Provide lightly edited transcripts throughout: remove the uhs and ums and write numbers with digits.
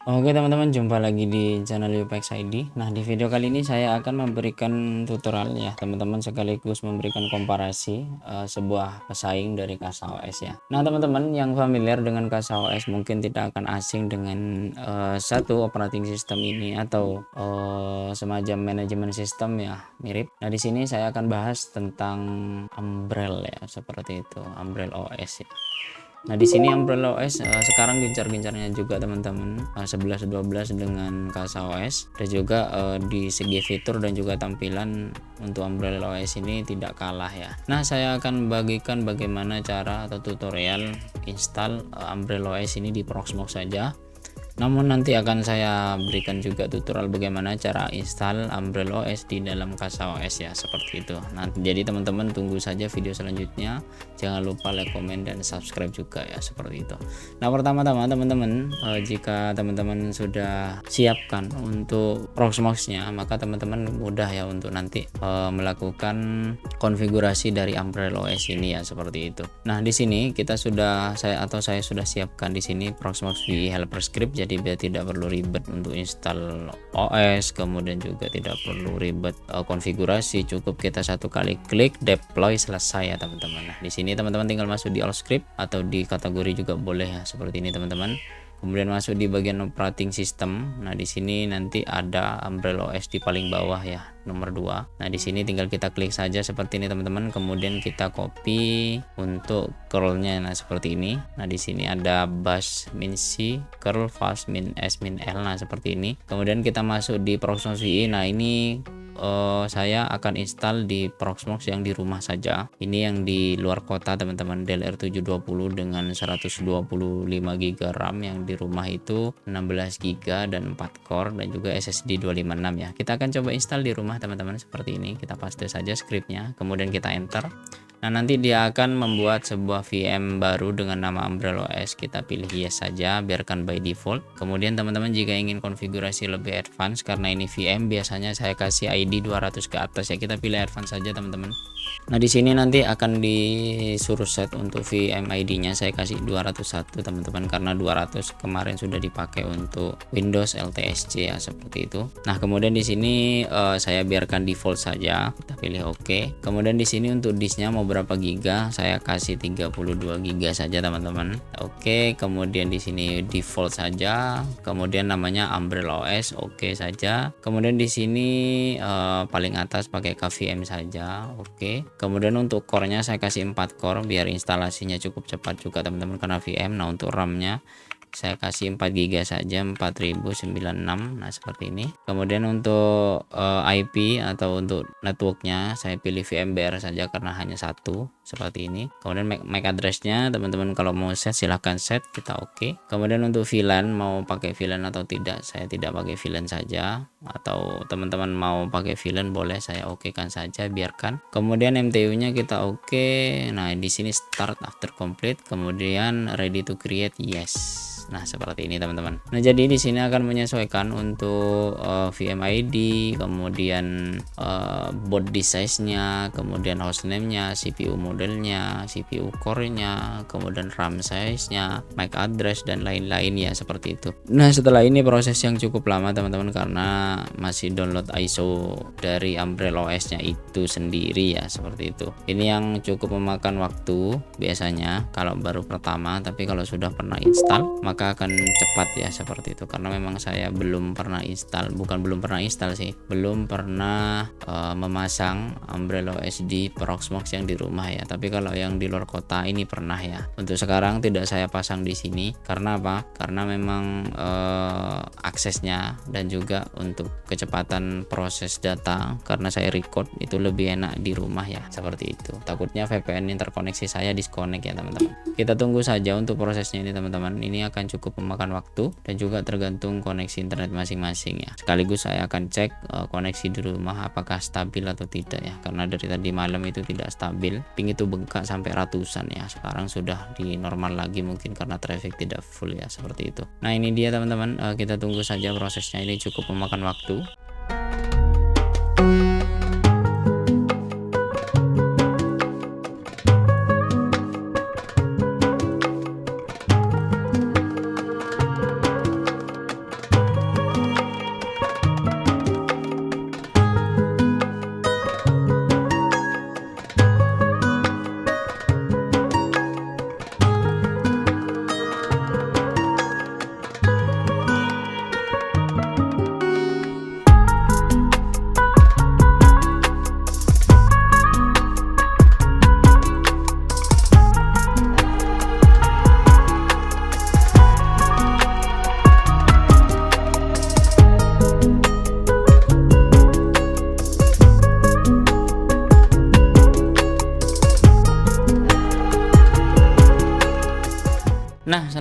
Oke teman-teman, jumpa lagi di channel UPX ID. Nah, di video kali ini saya akan memberikan tutorial ya teman-teman, sekaligus memberikan komparasi sebuah pesaing dari CasaOS ya. Nah teman-teman yang familiar dengan CasaOS mungkin tidak akan asing dengan satu operating system ini atau semacam manajemen sistem ya, mirip. Nah di sini saya akan bahas tentang Umbrel ya, seperti itu, Umbrel OS ya. Nah, di sini Umbrella OS sekarang gencar-gencarnya juga teman-teman, 11.12 dengan CasaOS, dan juga di segi fitur dan juga tampilan untuk Umbrella OS ini tidak kalah ya. Nah, saya akan bagikan bagaimana cara atau tutorial install Umbrella OS ini di Proxmox saja. Namun nanti akan saya berikan juga tutorial bagaimana cara install Umbrella OS di dalam CasaOS ya, seperti itu. Nah, jadi teman-teman tunggu saja video selanjutnya. Jangan lupa like, komen, dan subscribe juga ya, seperti itu. Nah, pertama-tama teman-teman, jika teman-teman sudah siapkan untuk Proxmox-nya, maka teman-teman mudah ya untuk nanti melakukan konfigurasi dari Umbrella OS ini ya, seperti itu. Nah, di sini saya sudah siapkan di sini Proxmox VE Helper Script, jadi biar tidak perlu ribet untuk install OS, kemudian juga tidak perlu ribet konfigurasi, cukup kita satu kali klik deploy, selesai ya teman-teman. Nah, di sini teman-teman tinggal masuk di all script atau di kategori juga boleh ya, seperti ini teman-teman. Kemudian masuk di bagian operating system. Nah, di sini nanti ada Umbrella OS di paling bawah ya, nomor 2. Nah, di sini tinggal kita klik saja seperti ini teman-teman. Kemudian kita copy untuk curl-nya. Nah, seperti ini. Nah, di sini ada bash min c, curl fast min s min l. Nah, seperti ini. Kemudian kita masuk di Proxmox VE. Nah, ini saya akan install di Proxmox yang di rumah saja. Ini yang di luar kota teman-teman, Dell R720 dengan 125 GB RAM, yang di rumah itu 16 GB dan 4 core dan juga SSD 256 ya. Kita akan coba install di rumah teman-teman seperti ini. Kita paste saja scriptnya, kemudian kita enter. Nah, nanti dia akan membuat sebuah VM baru dengan nama Umbrella OS. Kita pilih yes saja, biarkan by default. Kemudian teman-teman jika ingin konfigurasi lebih advance, karena ini VM biasanya saya kasih ID 200 ke atas ya, kita pilih advance saja teman-teman. Nah, di sini nanti akan disuruh set untuk VM ID-nya, saya kasih 201 teman-teman, karena 200 kemarin sudah dipakai untuk Windows LTSC ya, seperti itu. Nah, kemudian di sini saya biarkan default saja, kita pilih OK. Kemudian di sini untuk disknya mau berapa giga, saya kasih 32 giga saja teman-teman. Oke, kemudian di sini default saja, kemudian namanya Umbrella OS, oke saja. Kemudian di sini paling atas pakai KVM saja, oke. Kemudian untuk core-nya saya kasih 4 core biar instalasinya cukup cepat juga teman-teman, karena VM. Nah, untuk RAM-nya saya kasih 4 GB saja, 4096. Nah, seperti ini. Kemudian untuk IP atau untuk networknya saya pilih VMware saja karena hanya satu, seperti ini. Kemudian MAC address-nya teman-teman kalau mau set silahkan set, kita oke. Kemudian untuk VLAN, mau pakai VLAN atau tidak, saya tidak pakai VLAN saja, atau teman-teman mau pakai VLAN boleh, saya oke kan saja, biarkan. Kemudian MTU-nya kita oke. Nah, di sini start after complete, kemudian ready to create, yes. Nah, seperti ini teman-teman. Nah, jadi di sini akan menyesuaikan untuk VM ID, kemudian board size-nya, kemudian hostname-nya, CPU modelnya, CPU core-nya, kemudian RAM size-nya, MAC address, dan lain-lain ya, seperti itu. Nah, setelah ini proses yang cukup lama teman-teman, karena masih download ISO dari Umbrella OS-nya itu sendiri ya, seperti itu. Ini yang cukup memakan waktu biasanya kalau baru pertama, tapi kalau sudah pernah install maka akan cepat ya, seperti itu. Karena memang saya belum pernah install, bukan belum pernah install sih, belum pernah memasang Umbrella OS di Proxmox yang di rumah ya. Tapi kalau yang di luar kota ini pernah ya. Untuk sekarang tidak saya pasang di sini, karena apa? Karena memang aksesnya dan juga untuk kecepatan proses data, karena saya record itu lebih enak di rumah ya, seperti itu. Takutnya VPN interkoneksi saya disconnect ya teman-teman. Kita tunggu saja untuk prosesnya ini teman-teman. Ini akan cukup memakan waktu dan juga tergantung koneksi internet masing-masing ya. Sekaligus saya akan cek koneksi di rumah apakah stabil atau tidak ya, karena dari tadi malam itu tidak stabil, ping itu bengkak sampai ratusan ya. Sekarang sudah di normal lagi, mungkin karena traffic tidak full ya, seperti itu. Nah, ini dia teman-teman, kita tunggu saja prosesnya, ini cukup memakan waktu.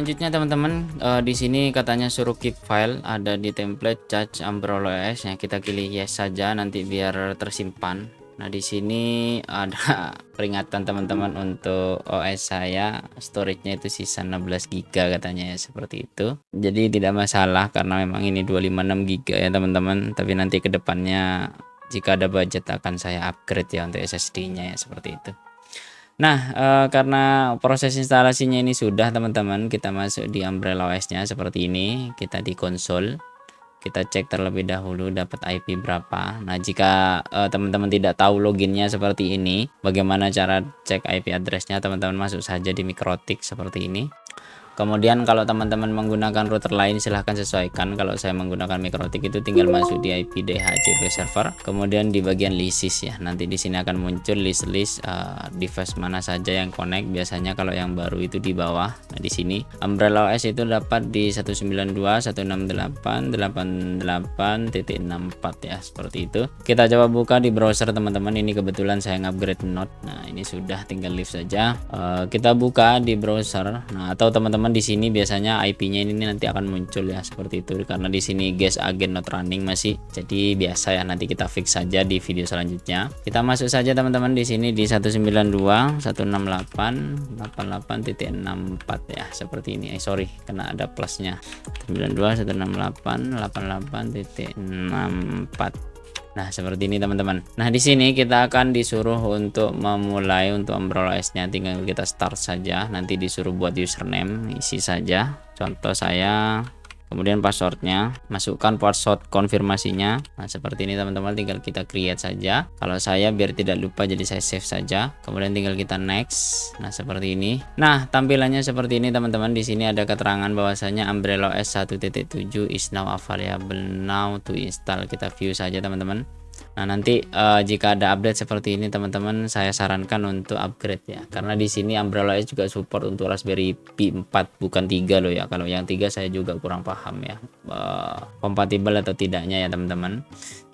selanjutnya teman-teman, di sini katanya suruh keep file, ada di template charge Umbrella OS ya. Kita pilih yes saja nanti biar tersimpan. Nah, di sini ada peringatan teman-teman untuk OS saya, storage-nya itu sisa 16 GB katanya ya, seperti itu. Jadi tidak masalah karena memang ini 256 GB ya teman-teman, tapi nanti kedepannya jika ada budget akan saya upgrade ya untuk SSD-nya ya, seperti itu. Nah, karena proses instalasinya ini sudah teman-teman, kita masuk di Umbrella OS-nya seperti ini. Kita di konsol, kita cek terlebih dahulu dapat IP berapa. Nah, jika teman-teman tidak tahu loginnya seperti ini, bagaimana cara cek IP address-nya, teman-teman masuk saja di Mikrotik seperti ini. Kemudian kalau teman-teman menggunakan router lain silahkan sesuaikan. Kalau saya menggunakan Mikrotik itu tinggal masuk di IP DHCP server, kemudian di bagian lisis ya. Nanti di sini akan muncul list device mana saja yang connect. Biasanya kalau yang baru itu di bawah. Nah, di sini Umbrella OS itu dapat di 192.168.88.64 ya, seperti itu. Kita coba buka di browser teman-teman. Ini kebetulan saya upgrade Node. Nah, ini sudah, tinggal live saja. Kita buka di browser. Nah, atau teman-teman di sini biasanya IP-nya ini nanti akan muncul ya, seperti itu, karena di sini guest agent not running masih. Jadi biasa ya, nanti kita fix saja di video selanjutnya. Kita masuk saja teman-teman di sini di 192.168.88.64 ya, seperti ini. Sorry, kena ada plusnya. 192.168.88.64. Nah, seperti ini teman-teman. Nah, di sini kita akan disuruh untuk memulai untuk Umbrella OS-nya, tinggal kita start saja. Nanti disuruh buat username, isi saja. Contoh saya, kemudian passwordnya, masukkan password konfirmasinya. Nah, seperti ini teman-teman, tinggal kita create saja. Kalau saya biar tidak lupa jadi saya save saja. Kemudian tinggal kita next. Nah, seperti ini. Nah, tampilannya seperti ini teman-teman. Di sini ada keterangan bahwasanya Umbrella OS 1.7 is now available now to install. Kita view saja teman-teman. Nah, nanti jika ada update seperti ini teman-teman, saya sarankan untuk upgrade ya, karena di sini Umbrella OS juga support untuk Raspberry Pi 4, bukan 3 loh ya. Kalau yang 3 saya juga kurang paham ya, kompatibel atau tidaknya ya teman-teman.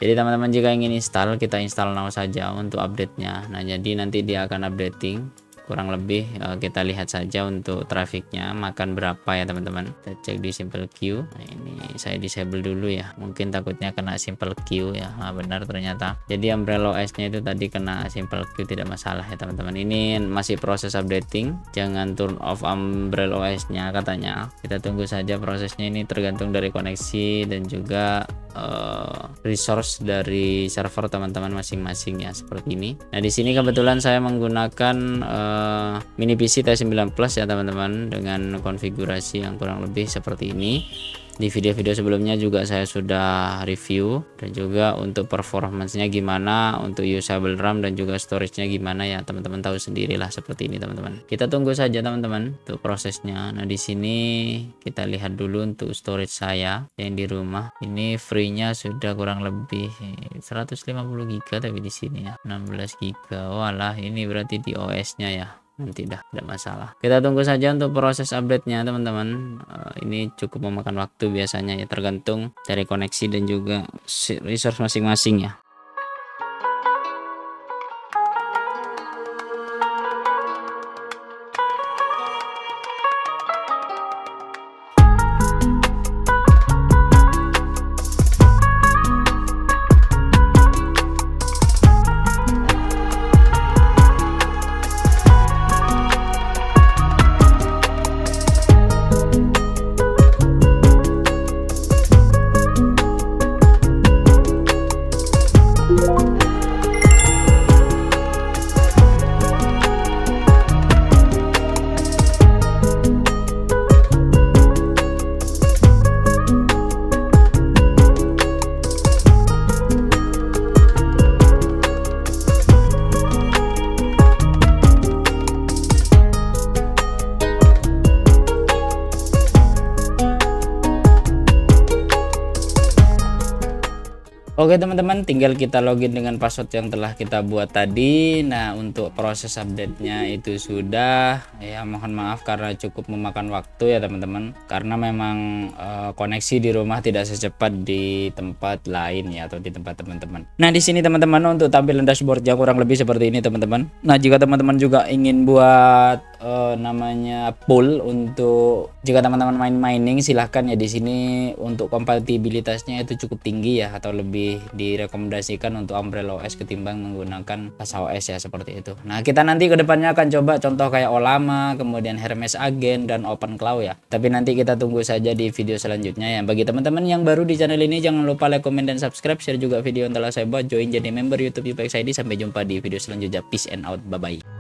Jadi teman-teman jika ingin install, kita install now saja untuk update-nya. Nah, jadi nanti dia akan updating. Kurang lebih kita lihat saja untuk trafiknya makan berapa ya teman-teman. Kita cek di simple queue. Nah, ini saya disable dulu ya, mungkin takutnya kena simple queue ya. Nah, benar ternyata. Jadi Umbrella OS-nya itu tadi kena simple queue, tidak masalah ya teman-teman. Ini masih proses updating, jangan turn off Umbrella OS-nya katanya. Kita tunggu saja prosesnya, ini tergantung dari koneksi dan juga resource dari server teman-teman masing-masing ya, seperti ini. Nah, di sini kebetulan saya menggunakan mini PC T9 Plus ya teman-teman, dengan konfigurasi yang kurang lebih seperti ini. Di video-video sebelumnya juga saya sudah review, dan juga untuk performance-nya gimana, untuk usable RAM dan juga storage-nya gimana ya, teman-teman tahu sendirilah seperti ini teman-teman. Kita tunggu saja teman-teman untuk prosesnya. Nah, di sini kita lihat dulu untuk storage saya yang di rumah. Ini free-nya sudah kurang lebih 150 GB, tapi di sini ya 16 GB. Walah, ini berarti di OS-nya ya. Nanti tidak masalah, kita tunggu saja untuk proses update-nya teman-teman. Ini cukup memakan waktu biasanya ya, tergantung dari koneksi dan juga resource masing-masing ya. Oke teman-teman, tinggal kita login dengan password yang telah kita buat tadi. Nah, untuk proses update-nya itu sudah ya, mohon maaf karena cukup memakan waktu ya teman-teman, karena memang koneksi di rumah tidak secepat di tempat lain ya, atau di tempat teman-teman. Nah, di sini teman-teman untuk tampilan dashboardnya kurang lebih seperti ini teman-teman. Nah, jika teman-teman juga ingin buat namanya pool untuk jika teman-teman main mining, silahkan ya. Di sini untuk kompatibilitasnya itu cukup tinggi ya, atau lebih direkomendasikan untuk Umbrella OS ketimbang menggunakan Kasa OS ya, seperti itu. Nah, kita nanti kedepannya akan coba contoh kayak Olama, kemudian Hermes Agent dan OpenClaw ya. Tapi nanti kita tunggu saja di video selanjutnya ya. Bagi teman-teman yang baru di channel ini, jangan lupa like, comment, dan subscribe, share juga video yang telah saya buat, join jadi member YouTube UPX ID. Sampai jumpa di video selanjutnya. Peace and out, bye bye.